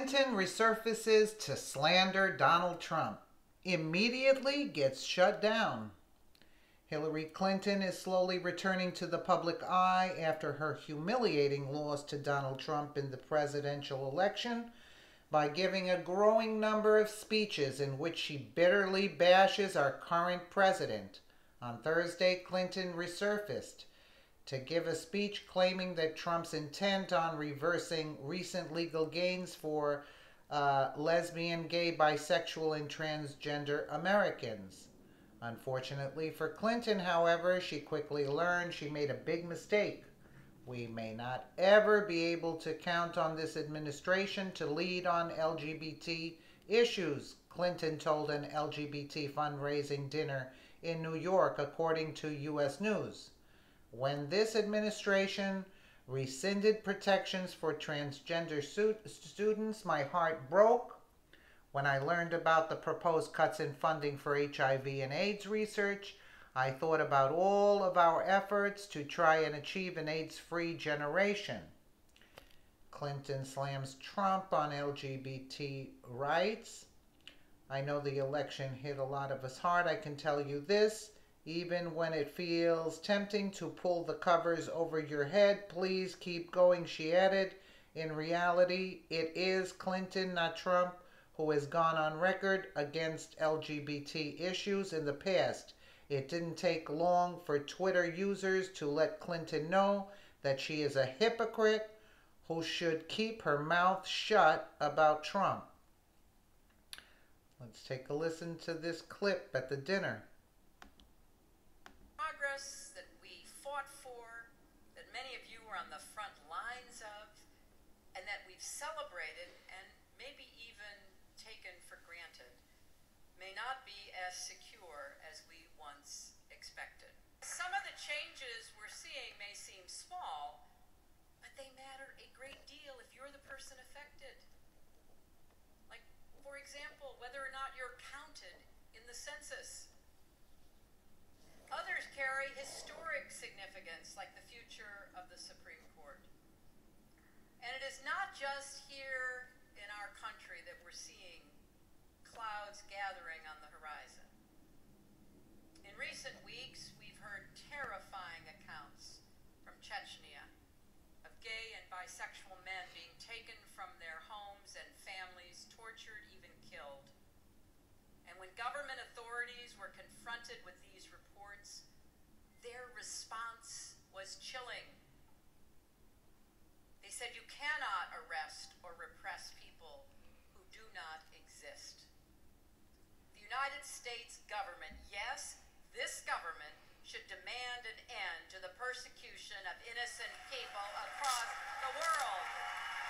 Clinton resurfaces to slander Donald Trump. Immediately gets shut down. Hillary Clinton is slowly returning to the public eye after her humiliating loss to Donald Trump in the presidential election by giving a growing number of speeches in which she bitterly bashes our current president. On Thursday, Clinton resurfaced to give a speech claiming that Trump's intent on reversing recent legal gains for lesbian, gay, bisexual, and transgender Americans. Unfortunately for Clinton, however, she quickly learned she made a big mistake. We may not ever be able to count on this administration to lead on LGBT issues, Clinton told an LGBT fundraising dinner in New York, according to U.S. News. When this administration rescinded protections for transgender students, my heart broke. When I learned about the proposed cuts in funding for HIV and AIDS research, I thought about all of our efforts to try and achieve an AIDS-free generation. Clinton slams Trump on LGBT rights. I know the election hit a lot of us hard. I can tell you this. Even when it feels tempting to pull the covers over your head, please keep going, she added. In reality, it is Clinton, not Trump, who has gone on record against LGBT issues in the past. It didn't take long for Twitter users to let Clinton know that she is a hypocrite who should keep her mouth shut about Trump. Let's take a listen to this clip at the dinner. Progress that we fought for, that many of you were on the front lines of, and that we've celebrated and maybe even taken for granted, may not be as secure as we once expected. Some of the changes we're seeing may seem small, but they matter a great deal if you're the person affected. Like, for example, whether or not you're counted in the census. Others carry historic significance, like the future of the Supreme Court. And it is not just here in our country that we're seeing clouds gathering on the horizon. In recent weeks, we've heard terrifying accounts from Chechnya of gay and bisexual men being taken from their homes and families, tortured, even killed. And when government authorities were confronted with these reports, their response was chilling. They said you cannot arrest or repress people who do not exist. The United States government, yes, this government, should demand an end to the persecution of innocent people across the world.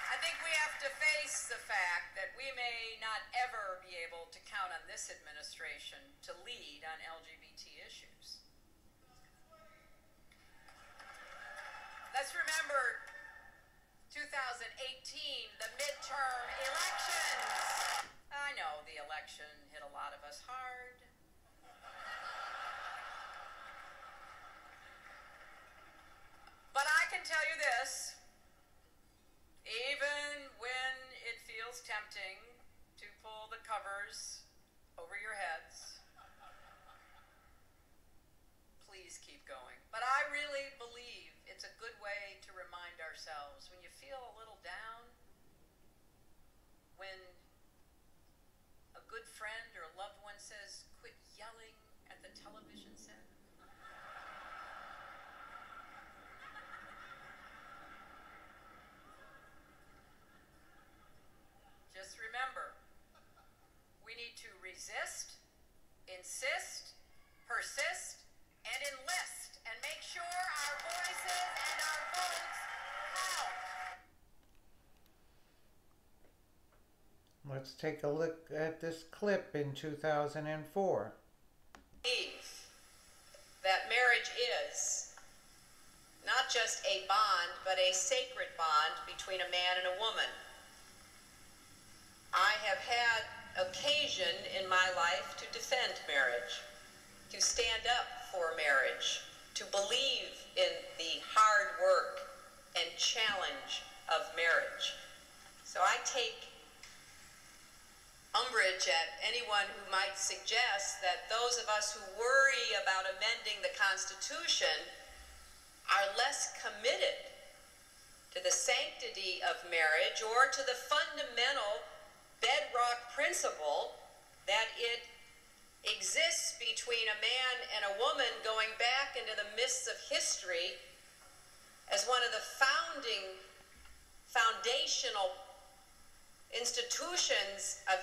I think we have to face the fact that we may not ever be able to count on this administration to lead on LGBT issues. Let's remember 2018, the midterm elections. I know the election hit a lot of us hard. But I can tell you this. Even when it feels tempting to pull the covers over your heads, please keep going. But I really believe it's a good way to remind ourselves when you feel a little down, when a good friend or a loved one says, quit yelling at the television set. Just remember, we need to resist, insist, persist, and enlist, and make sure our voices and our votes count. Let's take a look at this clip in 2004. Believe that marriage is not just a bond, but a sacred bond between a man and a woman. I have had occasion in my life to defend marriage, to stand up for marriage, to believe in the hard work and challenge of marriage. So I take umbrage at anyone who might suggest that those of us who worry about amending the Constitution are less committed to the sanctity of marriage or to the fundamental bedrock principle that it exists between a man and a woman going back into the mists of history as one of the foundational institutions of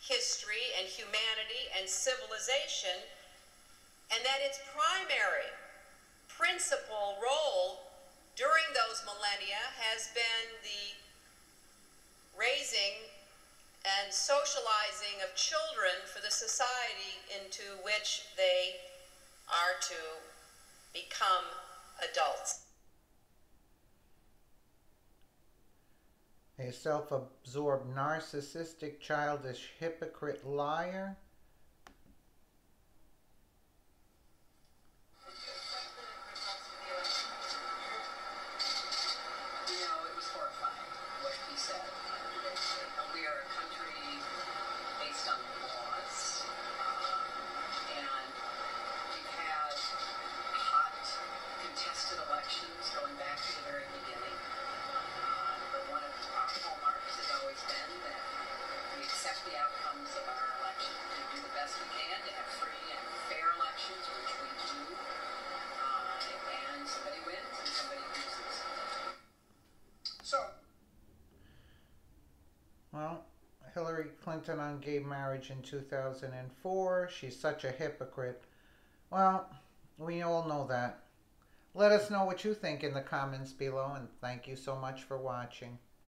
history and humanity and civilization, and that its primary principal role during those millennia has been the raising and socializing of children for the society into which they are to become adults. A self-absorbed, narcissistic, childish, hypocrite liar. Well, Hillary Clinton on gay marriage in 2004. She's such a hypocrite. Well, we all know that. Let us know what you think in the comments below, and thank you so much for watching.